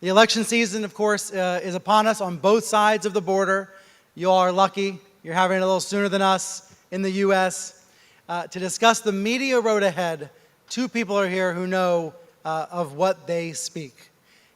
The election season, of course, is upon us on both sides of the border. You all are lucky. You're having it a little sooner than us in the U.S. To discuss the media road ahead, two people are here who know of what they speak.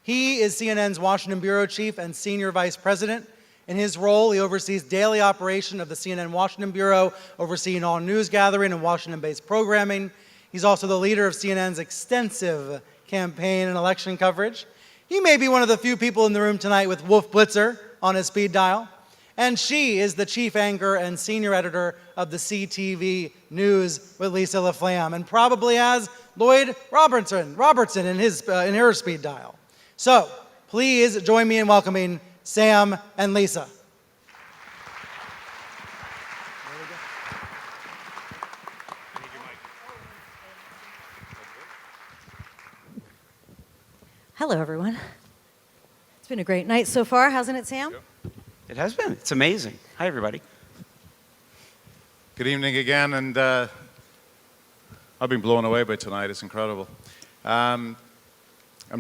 He is CNN's Washington Bureau Chief and Senior Vice President. In his role, he oversees daily operation of the CNN Washington Bureau, overseeing all news gathering and Washington-based programming. He's also the leader of CNN's extensive campaign and election coverage. He may be one of the few people in the room tonight with Wolf Blitzer on his speed dial. And she is the chief anchor and senior editor of the CTV News with Lisa LaFlamme, and probably has Lloyd Robertson in her speed dial. So please join me in welcoming Sam and Lisa. Hello, everyone. It's been a great night so far, hasn't it, Sam? It has been. It's amazing. Hi, everybody. Good evening again, and I've been blown away by tonight. It's incredible. I'm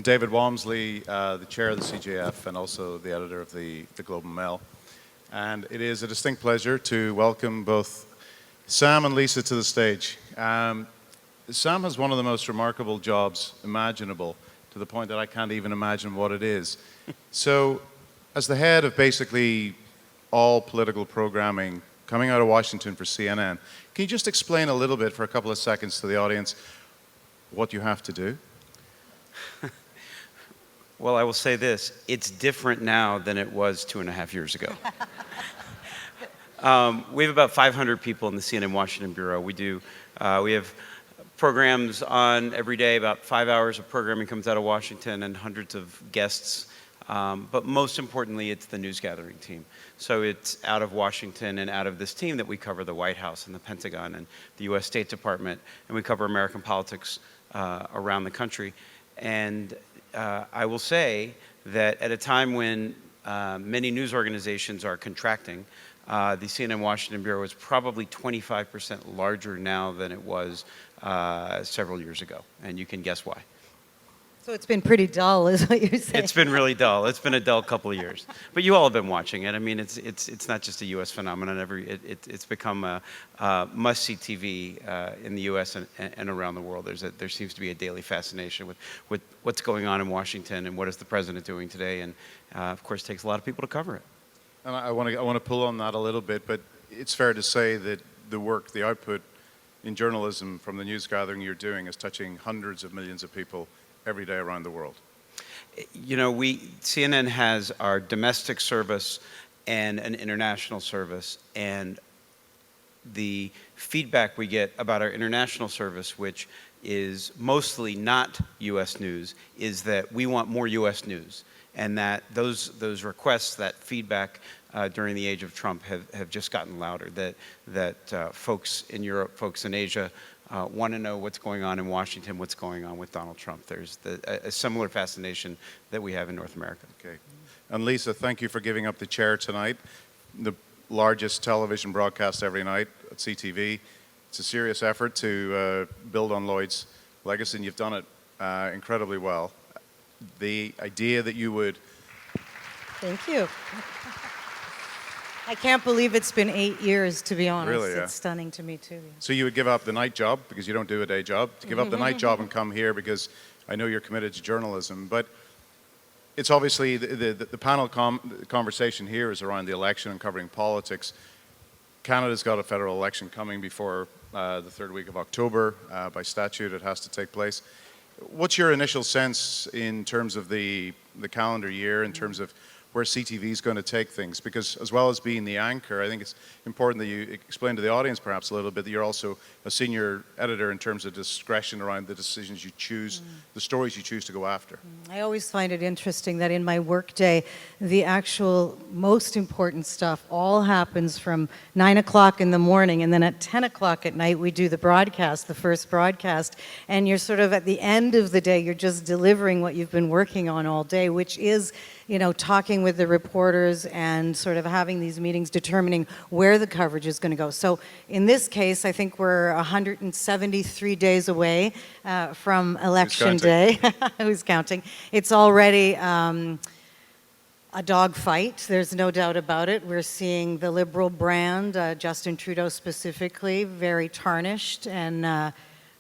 David Walmsley, the chair of the CJF and also the editor of the Globe and Mail. And it is a distinct pleasure to welcome both Sam and Lisa to the stage. Sam has one of the most remarkable jobs imaginable, to the point that I can't even imagine what it is. So, as the head of basically all political programming coming out of Washington for CNN, can you just explain a little bit for a couple of seconds to the audience what you have to do? Well, I will say this. It's different now than it was 2.5 years ago. We have about 500 people in the CNN Washington Bureau. We have programs on every day. About 5 hours of programming comes out of Washington and hundreds of guests. But most importantly, it's the news gathering team. So it's out of Washington and out of this team that we cover the White House and the Pentagon and the U.S. State Department, and we cover American politics around the country. And I will say that at a time when many news organizations are contracting, the CNN Washington Bureau is probably 25% larger now than it was several years ago, and you can guess why. So it's been pretty dull, is what you're saying. It's been really dull. It's been a dull couple of years. But you all have been watching it. I mean, it's not just a U.S. phenomenon. It's become a must-see TV in the U.S. and around the world. There seems to be a daily fascination with what's going on in Washington and what is the president doing today. And of course, it takes a lot of people to cover it. And I want to pull on that a little bit, but it's fair to say that the output in journalism from the news gathering you're doing is touching hundreds of millions of people every day around the world. You know, CNN has our domestic service and an international service, and the feedback we get about our international service, which is mostly not U.S. news, is that we want more U.S. news, and that those requests, that feedback during the age of Trump have just gotten louder, that folks in Europe, folks in Asia, want to know what's going on in Washington, what's going on with Donald Trump. There's a similar fascination that we have in North America. Okay. And Lisa, thank you for giving up the chair tonight. The largest television broadcast every night at CTV. It's a serious effort to build on Lloyd's legacy, and you've done it incredibly well. The idea that you would... Thank you. I can't believe it's been 8 years, to be honest. Really, yeah. It's stunning to me, too. Yeah. So you would give up the night job, because you don't do a day job, to give up the night job and come here, because I know you're committed to journalism. But it's obviously, the panel conversation here is around the election and covering politics. Canada's got a federal election coming before the third week of October. By statute, it has to take place. What's your initial sense in terms of the calendar year, in terms of where CTV is going to take things? Because as well as being the anchor, I think it's important that you explain to the audience perhaps a little bit that you're also a senior editor in terms of discretion around the decisions you choose, the stories you choose to go after. I always find it interesting that in my workday, the actual most important stuff all happens from 9 o'clock in the morning, and then at 10 o'clock at night we do the broadcast, the first broadcast, and you're sort of at the end of the day, you're just delivering what you've been working on all day, which is, you know, talking talking with the reporters and sort of having these meetings determining where the coverage is going to go. So in this case, I think we're 173 days away from Election Day. Who's counting? It's already a dogfight, there's no doubt about it. We're seeing the Liberal brand, Justin Trudeau specifically, very tarnished, and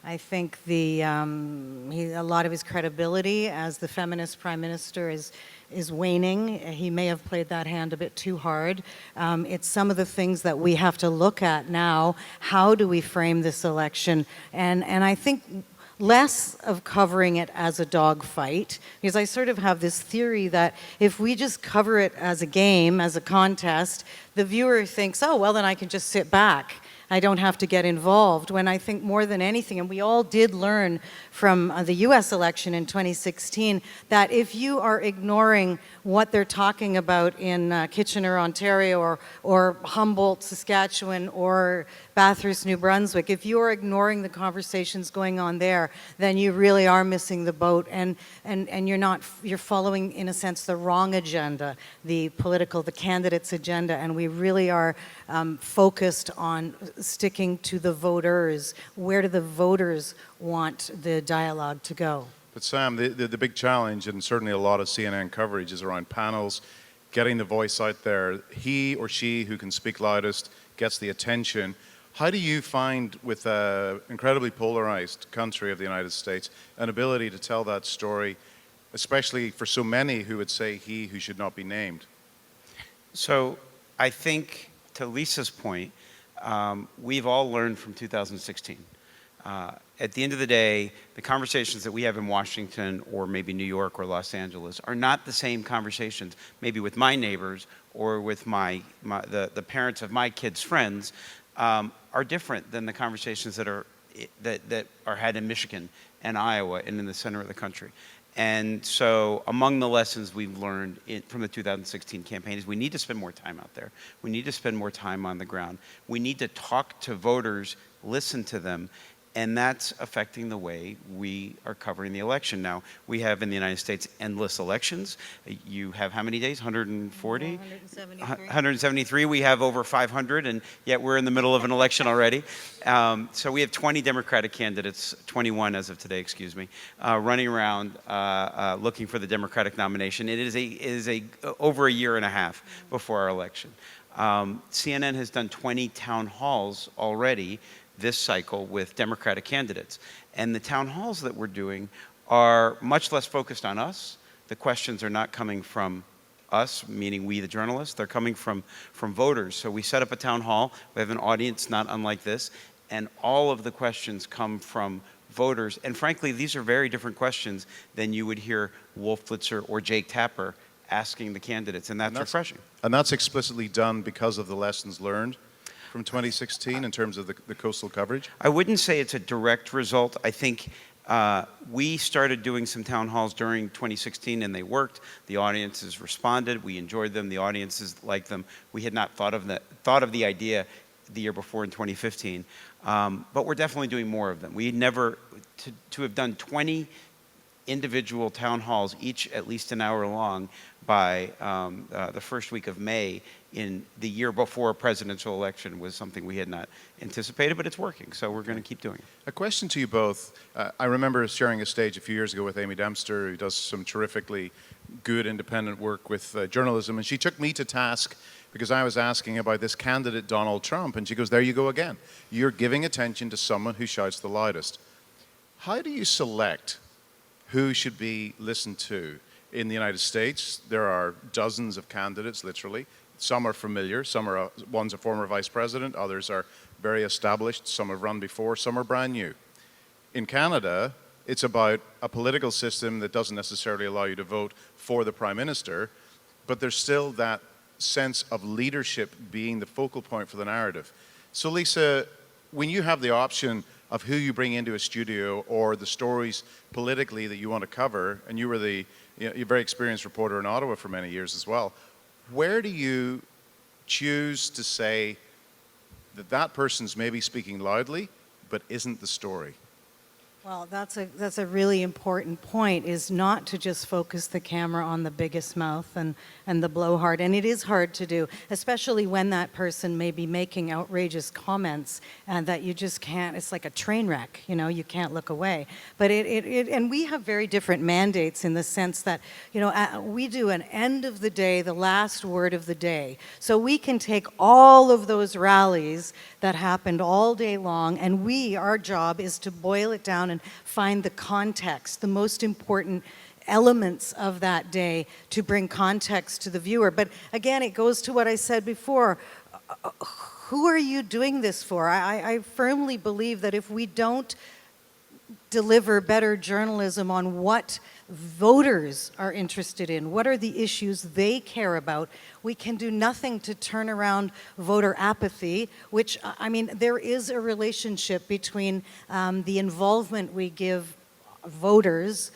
I think a lot of his credibility as the feminist prime minister is waning. He may have played that hand a bit too hard. It's some of the things that we have to look at now. How do we frame this election? And I think less of covering it as a dogfight, because I sort of have this theory that if we just cover it as a game, as a contest, the viewer thinks, oh, well, then I can just sit back. I don't have to get involved. When I think more than anything, and we all did learn from the US election in 2016, that if you are ignoring what they're talking about in Kitchener, Ontario, or Humboldt, Saskatchewan, or Bathurst, New Brunswick, if you are ignoring the conversations going on there, then you really are missing the boat, and you're following, in a sense, the wrong agenda, the candidate's agenda, and we really are focused on sticking to the voters. Where do the voters want the dialogue to go? But Sam, the big challenge, and certainly a lot of CNN coverage, is around panels, getting the voice out there. He or she who can speak loudest gets the attention. How do you find, with an incredibly polarized country of the United States, an ability to tell that story, especially for so many who would say he who should not be named? So I think, to Lisa's point, we've all learned from 2016. At the end of the day, the conversations that we have in Washington or maybe New York or Los Angeles are not the same conversations maybe with my neighbors or with the parents of my kids' friends, are different than the conversations that are had in Michigan and Iowa and in the center of the country. And so among the lessons we've learned from the 2016 campaign is we need to spend more time out there. We need to spend more time on the ground. We need to talk to voters, listen to them, and that's affecting the way we are covering the election. Now, we have in the United States endless elections. You have how many days? 140? 173. 173. We have over 500, and yet we're in the middle of an election already. So we have 20 Democratic candidates, 21 as of today, excuse me, running around looking for the Democratic nomination. It is over a year and a half before our election. CNN has done 20 town halls already this cycle with Democratic candidates. And the town halls that we're doing are much less focused on us. The questions are not coming from us, meaning we the journalists, they're coming from voters. So we set up a town hall, we have an audience not unlike this, and all of the questions come from voters. And frankly, these are very different questions than you would hear Wolf Blitzer or Jake Tapper asking the candidates, and that's refreshing. And that's explicitly done because of the lessons learned from 2016 in terms of the coastal coverage? I wouldn't say it's a direct result. I think we started doing some town halls during 2016 and they worked. The audiences responded. We enjoyed them. The audiences liked them. We had not thought of the idea the year before in 2015, but we're definitely doing more of them. We never, to have done 20 individual town halls, each at least an hour long, by the first week of May in the year before a presidential election was something we had not anticipated, but it's working, so we're going to keep doing it. A question to you both. I remember sharing a stage a few years ago with Amy Dempster, who does some terrifically good independent work with journalism, and she took me to task because I was asking about this candidate, Donald Trump, and she goes, there you go again. You're giving attention to someone who shouts the loudest. How do you select who should be listened to? In the United States, there are dozens of candidates, literally. Some are familiar, one's a former vice president, others are very established, some have run before, some are brand new. In Canada, it's about a political system that doesn't necessarily allow you to vote for the prime minister, but there's still that sense of leadership being the focal point for the narrative. So Lisa, when you have the option of who you bring into a studio or the stories politically that you want to cover, and you were you're a very experienced reporter in Ottawa for many years as well, where do you choose to say that that person's maybe speaking loudly, but isn't the story? Well, that's a really important point, is not to just focus the camera on the biggest mouth and the blowhard. And it is hard to do, especially when that person may be making outrageous comments and that you just can't, it's like a train wreck, you can't look away. But and we have very different mandates in the sense that, we do an end of the day, the last word of the day. So we can take all of those rallies that happened all day long, and our job is to boil it down and find the context, the most important elements of that day to bring context to the viewer. But again, it goes to what I said before. Who are you doing this for? I firmly believe that if we don't deliver better journalism on what voters are interested in, what are the issues they care about, we can do nothing to turn around voter apathy, which, there is a relationship between the involvement we give voters,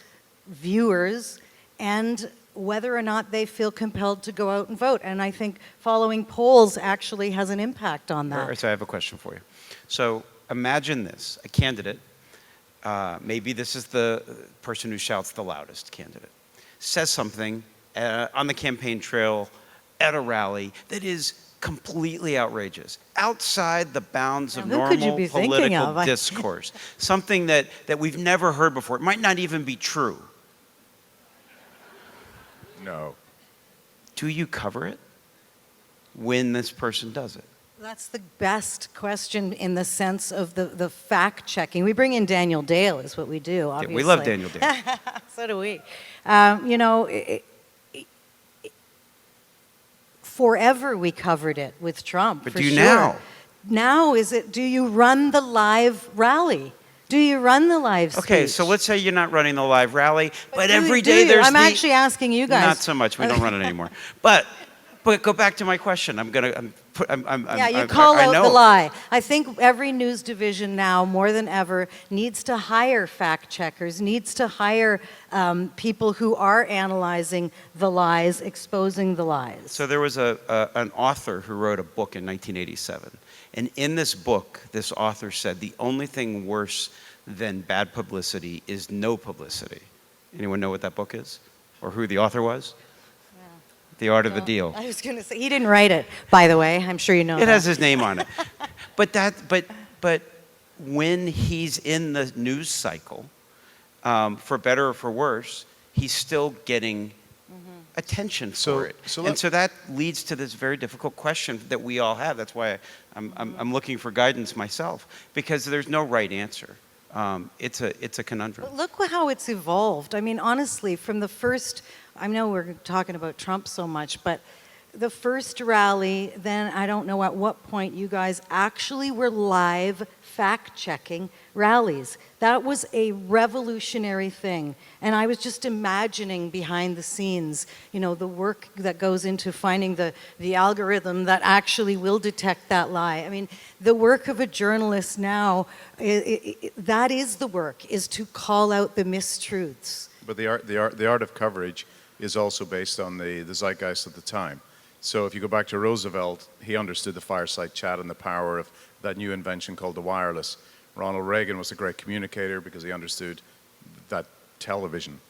viewers, and whether or not they feel compelled to go out and vote. And I think following polls actually has an impact on that. All right, so I have a question for you. So imagine this, a candidate, maybe this is the person who shouts the loudest candidate, says something on the campaign trail at a rally that is completely outrageous, outside the bounds of normal political discourse, something that we've never heard before. It might not even be true. No. Do you cover it when this person does it? That's the best question in the sense of the fact checking. We bring in Daniel Dale is what we do, obviously. Yeah, we love Daniel Dale. So do we. Forever we covered it with Trump. But for do you sure. now? Now do you run the live rally? Do you run the live speech? Okay, so let's say you're not running the live rally, but every day there's I'm actually asking you guys. Not so much. We don't run it anymore. But go back to my question. You call out the lie. I think every news division now, more than ever, needs to hire fact checkers, needs to hire people who are analyzing the lies, exposing the lies. So there was an author who wrote a book in 1987. And in this book, this author said the only thing worse than bad publicity is no publicity. Anyone know what that book is? Or who the author was? The Art of the Deal. I was going to say, he didn't write it, by the way. I'm sure you know It has his name on it. But when he's in the news cycle, for better or for worse, he's still getting attention for it. So that leads to this very difficult question that we all have. That's why I'm looking for guidance myself, because there's no right answer. It's a conundrum. But look how it's evolved. Honestly, from the first, I know we're talking about Trump so much, but the first rally, then I don't know at what point you guys actually were live fact-checking rallies. That was a revolutionary thing. And I was just imagining behind the scenes, the work that goes into finding the algorithm that actually will detect that lie. The work of a journalist now, that is the work, is to call out the mistruths. But the art of coverage is also based on the zeitgeist at the time. So if you go back to Roosevelt, he understood the fireside chat and the power of that new invention called the wireless. Ronald Reagan was a great communicator because he understood that television.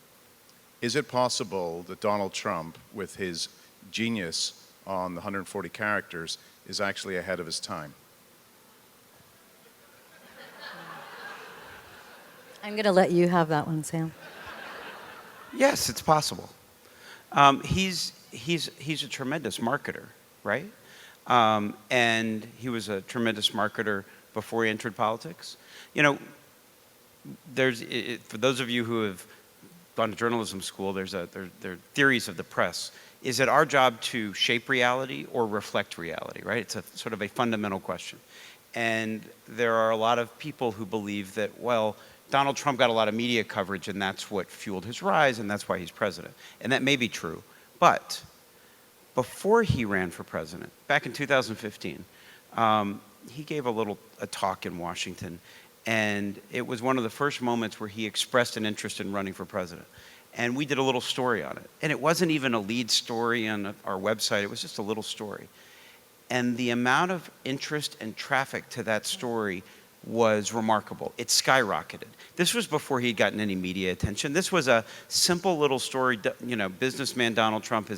Is it possible that Donald Trump, with his genius on the 140 characters, is actually ahead of his time? I'm going to let you have that one, Sam. Yes, it's possible. He's a tremendous marketer, right? And he was a tremendous marketer before he entered politics. For those of you who have gone to journalism school, there are theories of the press. Is it our job to shape reality or reflect reality, right? It's a sort of a fundamental question. And there are a lot of people who believe that, well, Donald Trump got a lot of media coverage and that's what fueled his rise and that's why he's president. And that may be true. But before he ran for president, back in 2015, he gave a talk in Washington, and it was one of the first moments where he expressed an interest in running for president. And we did a little story on it. And it wasn't even a lead story on our website, it was just a little story. And the amount of interest and traffic to that story was remarkable. It skyrocketed. This was before he'd gotten any media attention. This was a simple little story. Businessman Donald Trump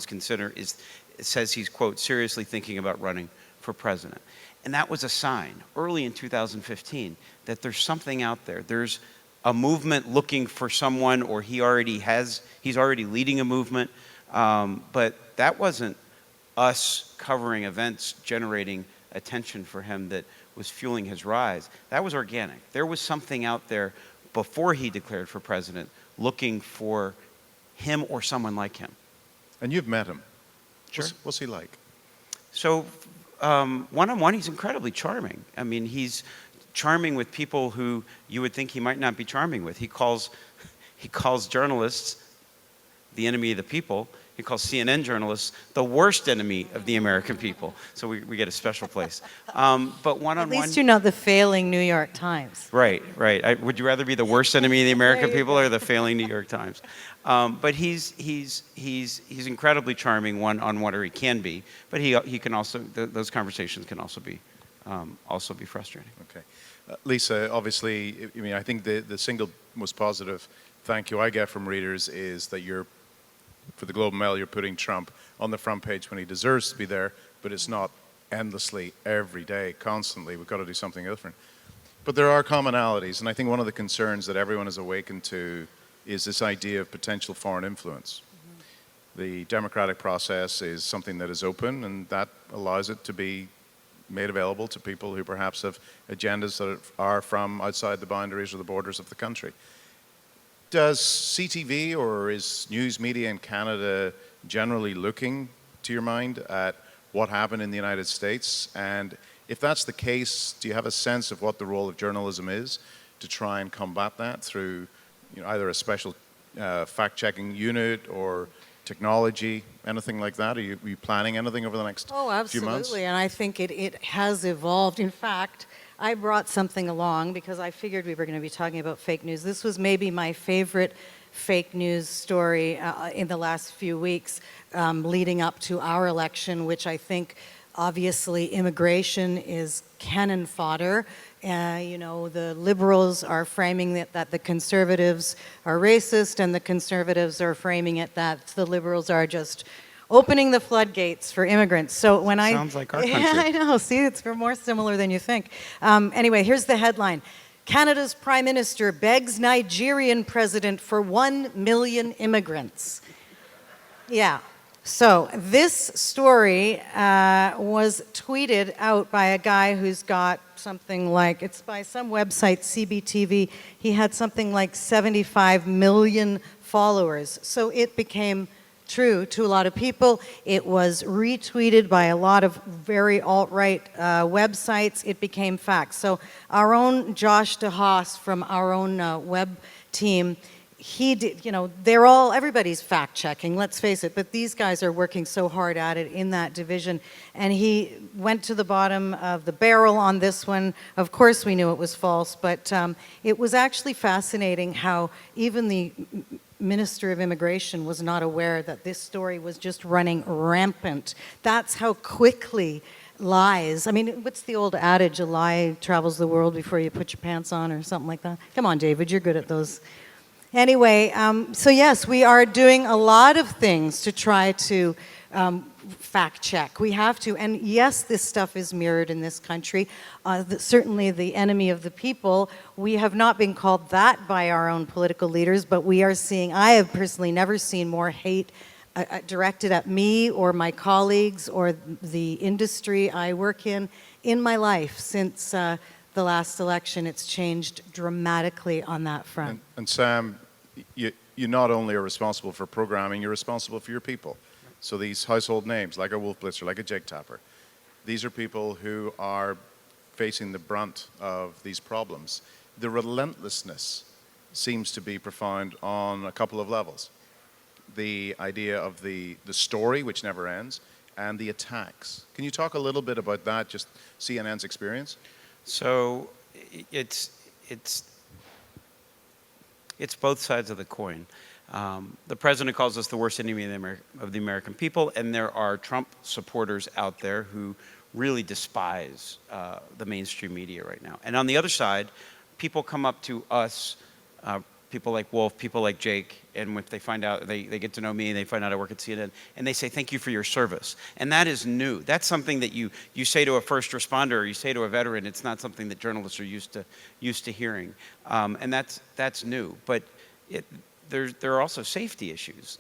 says he's, quote, seriously thinking about running for president. And that was a sign early in 2015 that there's something out there. There's a movement looking for someone, or he's already leading a movement. But that wasn't us covering events, generating attention for him that was fueling his rise. That was organic. There was something out there before he declared for president looking for him or someone like him. And you've met him. Sure. What's he like? So one-on-one, he's incredibly charming. I mean, he's charming with people who you would think he might not be charming with. He calls journalists the enemy of the people. He calls CNN journalists the worst enemy of the American people. So we get a special place. But one-on-one... At least you're not the failing New York Times. Right. Would you rather be the worst enemy of the American people or the failing New York Times? But he's incredibly charming one-on-one, or he can be. But he can also, those conversations can also be frustrating. Okay. Lisa, obviously, I think the single most positive thank you I get from readers is that for the Globe and Mail, you're putting Trump on the front page when he deserves to be there, but it's not endlessly, every day, constantly. We've got to do something different. But there are commonalities, and I think one of the concerns that everyone is awakened to is this idea of potential foreign influence. Mm-hmm. The democratic process is something that is open, and that allows it to be made available to people who perhaps have agendas that are from outside the boundaries or the borders of the country. Does CTV or is news media in Canada generally looking, to your mind, at what happened in the United States? And if that's the case, do you have a sense of what the role of journalism is to try and combat that through either a special fact-checking unit or technology, anything like that? Are you planning anything over the next few months? Oh, absolutely, and I think it has evolved. In fact, I brought something along because I figured we were going to be talking about fake news. This was maybe my favorite fake news story in the last few weeks leading up to our election, which I think obviously immigration is cannon fodder. The liberals are framing it that the conservatives are racist, and the conservatives are framing it that the liberals are just opening the floodgates for immigrants. So when Sounds like our country. Yeah, I know. See, it's more similar than you think. Anyway, here's the headline. Canada's Prime Minister begs Nigerian president for 1 million immigrants. Yeah. So this story was tweeted out by a guy who's got something like, it's by some website, CBTV. He had something like 75 million followers. So it became true to a lot of people. It was retweeted by a lot of very alt-right websites. It became fact. So our own Josh DeHaas from our own web team, he did, everybody's fact-checking, let's face it, but these guys are working so hard at it in that division, and he went to the bottom of the barrel on this one. Of course we knew it was false, but it was actually fascinating how even the Minister of Immigration was not aware that this story was just running rampant. That's how quickly lies. I mean, what's the old adage, a lie travels the world before you put your pants on, or something like that? Come on, David, you're good at those. Anyway, so yes, we are doing a lot of things to try to fact check. We have to, and yes, this stuff is mirrored in this country. Certainly the enemy of the people, we have not been called that by our own political leaders, but we are seeing, I have personally never seen more hate directed at me or my colleagues or the industry I work in my life since the last election. It's changed dramatically on that front. And Sam, you not only are responsible for programming, you're responsible for your people. So these household names, like a Wolf Blitzer, like a Jake Tapper, these are people who are facing the brunt of these problems. The relentlessness seems to be profound on a couple of levels. The idea of the story, which never ends, and the attacks. Can you talk a little bit about that, just CNN's experience? So it's both sides of the coin. The president calls us the worst enemy of the American people, and there are Trump supporters out there who really despise the mainstream media right now. And on the other side, people come up to us, people like Wolf, people like Jake, and if they find out, they get to know me, and they find out I work at CNN, and they say, thank you for your service. And that is new. That's something that you say to a first responder, or you say to a veteran. It's not something that journalists are used to hearing. And that's new. But there are also safety issues.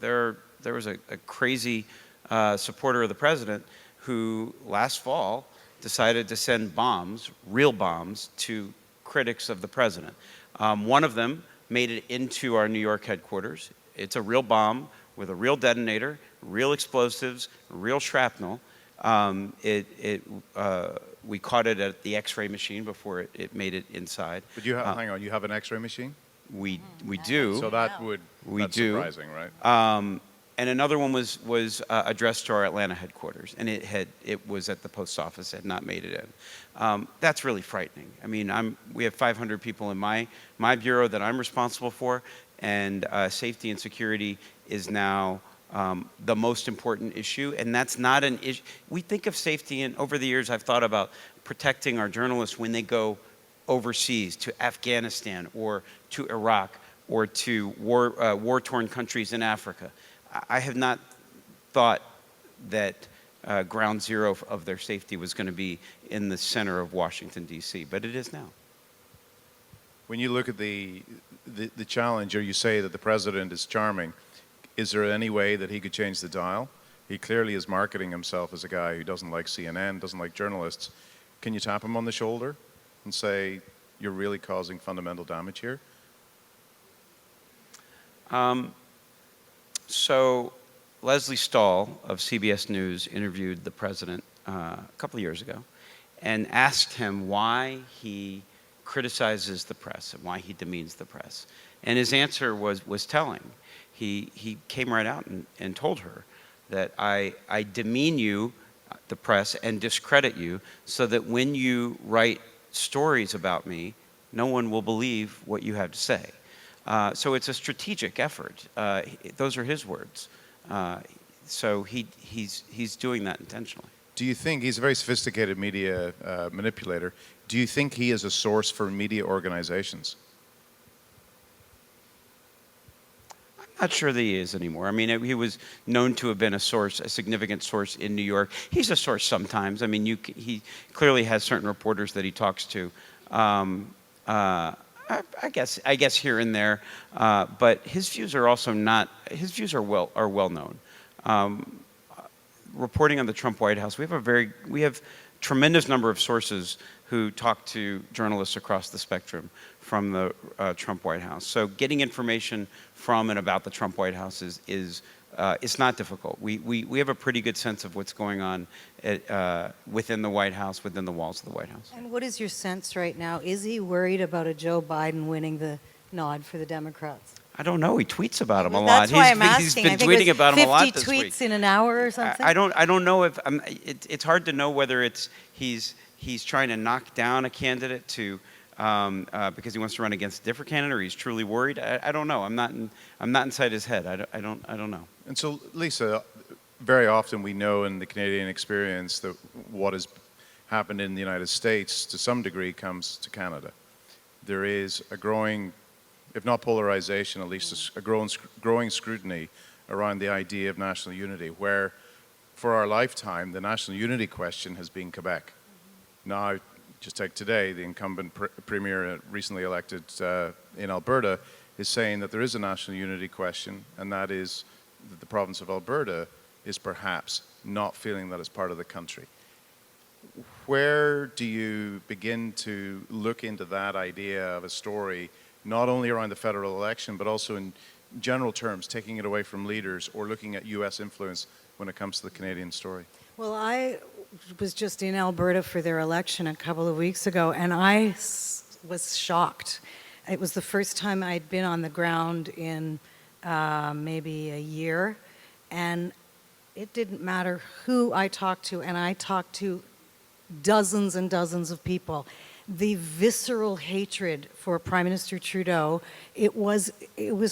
There was a crazy supporter of the president who last fall decided to send bombs, real bombs, to critics of the president. One of them made it into our New York headquarters. It's a real bomb with a real detonator, real explosives, real shrapnel. We caught it at the X-ray machine before it made it inside. But you have, hang on, you have an X-ray machine? We do. So that's surprising, right? And another one was addressed to our Atlanta headquarters, and it was at the post office, had not made it in. That's really frightening. I mean, we have 500 people in my bureau that I'm responsible for, and safety and security is now the most important issue, and that's not an issue. We think of safety, and over the years I've thought about protecting our journalists when they go overseas to Afghanistan or to Iraq or to war-torn countries in Africa. I have not thought that ground zero of their safety was going to be in the center of Washington, D.C., but it is now. When you look at the challenge, or you say that the president is charming, is there any way that he could change the dial? He clearly is marketing himself as a guy who doesn't like CNN, doesn't like journalists. Can you tap him on the shoulder and say, you're really causing fundamental damage here? So Leslie Stahl of CBS News interviewed the president a couple of years ago and asked him why he criticizes the press and why he demeans the press. And his answer was telling. He came right out and told her that I demean you, the press, and discredit you so that when you write stories about me, no one will believe what you have to say. So it's a strategic effort. Those are his words. So he's doing that intentionally. Do you think he's a very sophisticated media manipulator? Do you think he is a source for media organizations? I'm not sure that he is anymore. I mean, he was known to have been a significant source in New York. He's a source sometimes. I mean, he clearly has certain reporters that he talks to. I guess here and there, but his views are also not. His views are well known. Reporting on the Trump White House, we have tremendous number of sources who talk to journalists across the spectrum from the Trump White House. So getting information from and about the Trump White House is it's not difficult. We have a pretty good sense of what's going on within the White House, within the walls of the White House. And what is your sense right now? Is he worried about a Joe Biden winning the nod for the Democrats? I don't know. He tweets about him a lot. That's why I'm asking. He's been tweeting about him a lot this 50 week. tweets in an hour or something? I don't know if it's hard to know whether he's trying to knock down a candidate because he wants to run against a different candidate, or he's truly worried. I don't know. I'm not inside his head. I don't know. And so, Lisa, very often we know in the Canadian experience that what has happened in the United States to some degree comes to Canada. There is a growing, if not polarization, at least a growing scrutiny around the idea of national unity, where for our lifetime the national unity question has been Quebec. Now, just take today, the incumbent premier recently elected in Alberta is saying that there is a national unity question, and that is that the province of Alberta is perhaps not feeling that it's part of the country. Where do you begin to look into that idea of a story, not only around the federal election, but also in general terms, taking it away from leaders or looking at U.S. influence when it comes to the Canadian story? Well, I was just in Alberta for their election a couple of weeks ago, and I was shocked. It was the first time I'd been on the ground in maybe a year, and it didn't matter who I talked to, and I talked to dozens and dozens of people. the visceral hatred for Prime Minister Trudeau, it was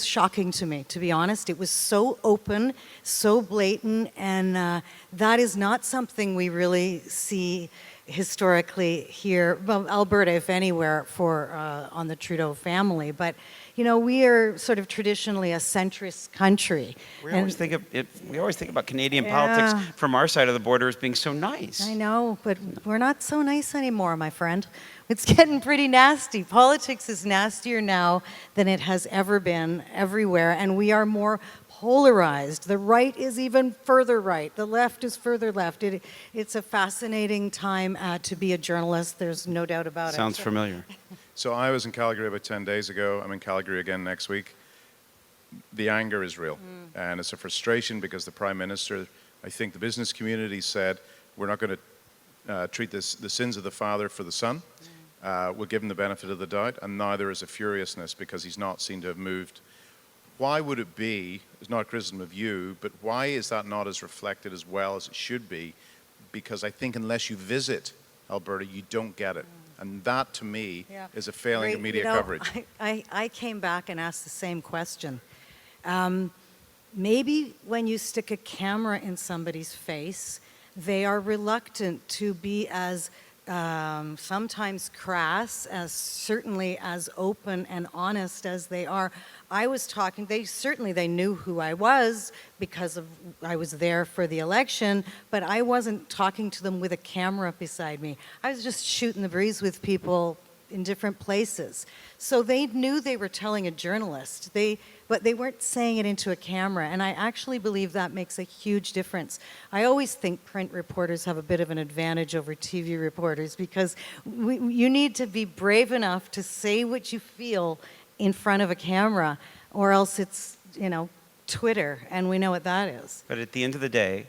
shocking to me, to be honest. It was so open, so blatant, and that is not something we really see historically here, well, Alberta, if anywhere, for on the Trudeau family. But you know, we are sort of traditionally a centrist country. We and- always think of it. We always think about Canadian Yeah. politics from our side of the border as being so nice. I know, but we're not so nice anymore, my friend. It's getting pretty nasty. Politics is nastier now than it has ever been everywhere, and we are more polarized. The right is even further right. The left is further left. It's a fascinating time to be a journalist. There's no doubt about it. Sounds familiar. So I was in Calgary about 10 days ago. I'm in Calgary again next week. The anger is real. And it's a frustration because the Prime Minister, I think the business community said, we're not going to treat the sins of the father for the son. We'll give him the benefit of the doubt. And now there is a furiousness because he's not seen to have moved. Why would it be, it's not a criticism of you, but why is that not as reflected as well as it should be? Because I think unless you visit Alberta, you don't get it. And that, to me, Yeah. is a failing Great. of media You know, coverage. I came back and asked the same question. Maybe when you stick a camera in somebody's face, they are reluctant to be as sometimes crass, as certainly as open and honest as they are. I was talking, they knew who I was because I was there for the election, but I wasn't talking to them with a camera beside me. I was just shooting the breeze with people in different places. So they knew they were telling a journalist, but they weren't saying it into a camera, and I actually believe that makes a huge difference. I always think print reporters have a bit of an advantage over TV reporters because you need to be brave enough to say what you feel in front of a camera, or else it's, you know, Twitter, and we know what that is. But at the end of the day,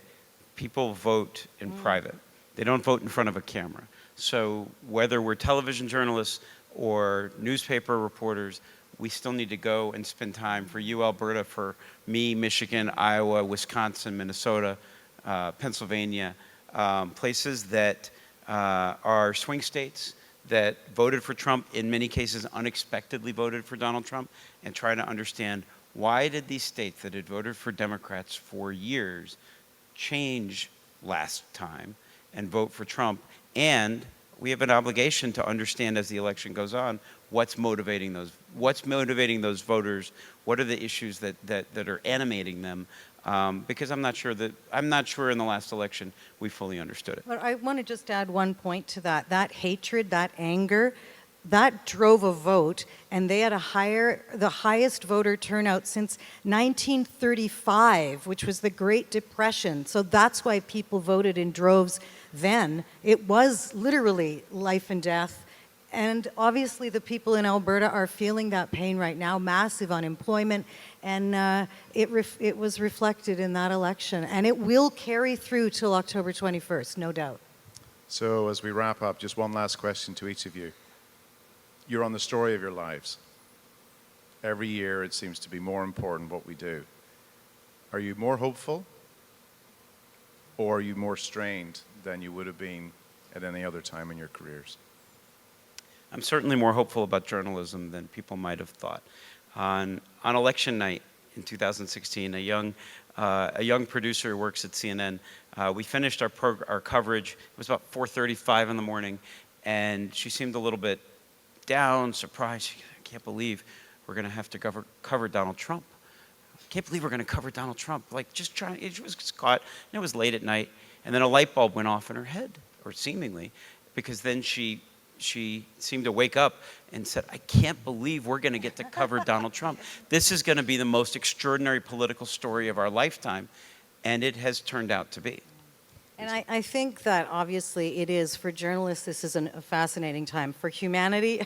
people vote in private. They don't vote in front of a camera. So whether we're television journalists or newspaper reporters, we still need to go and spend time, for you, Alberta, for me, Michigan, Iowa, Wisconsin, Minnesota, Pennsylvania, places that are swing states that voted for Trump, in many cases unexpectedly voted for Donald Trump, and try to understand why did these states that had voted for Democrats for years change last time and vote for Trump. And we have an obligation to understand as the election goes on what's motivating those voters, what are the issues that are animating them, because I'm not sure in the last election we fully understood it. But I want to just add one point to that. That hatred, that anger, that drove a vote, and they had the highest voter turnout since 1935, which was the Great Depression. So that's why people voted in droves then. It was literally life and death. And obviously the people in Alberta are feeling that pain right now, massive unemployment, and it was reflected in that election. And it will carry through till October 21st, no doubt. So as we wrap up, just one last question to each of you. You're on the story of your lives. Every year it seems to be more important what we do. Are you more hopeful, or are you more strained than you would have been at any other time in your careers? I'm certainly more hopeful about journalism than people might have thought. On election night in 2016, a young producer who works at CNN, we finished our coverage. It was about 4:35 in the morning, and she seemed a little bit down, surprised. I can't believe we're going to have to cover Donald Trump. I can't believe we're going to cover Donald Trump. Like, just trying. It was caught. And it was late at night, and then a light bulb went off in her head, or seemingly, because then she seemed to wake up and said, I can't believe we're going to get to cover Donald Trump. This is going to be the most extraordinary political story of our lifetime, and it has turned out to be. And I think that obviously it is. For journalists, this is a fascinating time. For humanity,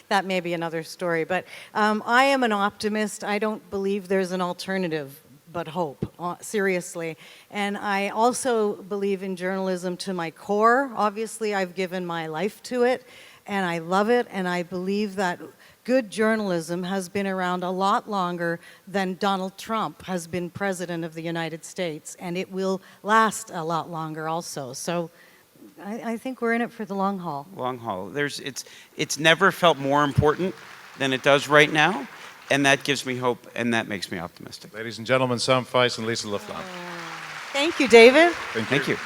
that may be another story. But I am an optimist. I don't believe there's an alternative but hope, seriously. And I also believe in journalism to my core. Obviously, I've given my life to it, and I love it, and I believe that good journalism has been around a lot longer than Donald Trump has been president of the United States, and it will last a lot longer also. So I think we're in it for the long haul. Long haul. It's never felt more important than it does right now, and that gives me hope, and that makes me optimistic. Ladies and gentlemen, Sam Feist and Lisa LaFlamme. Thank you, David. Thank you. Thank you.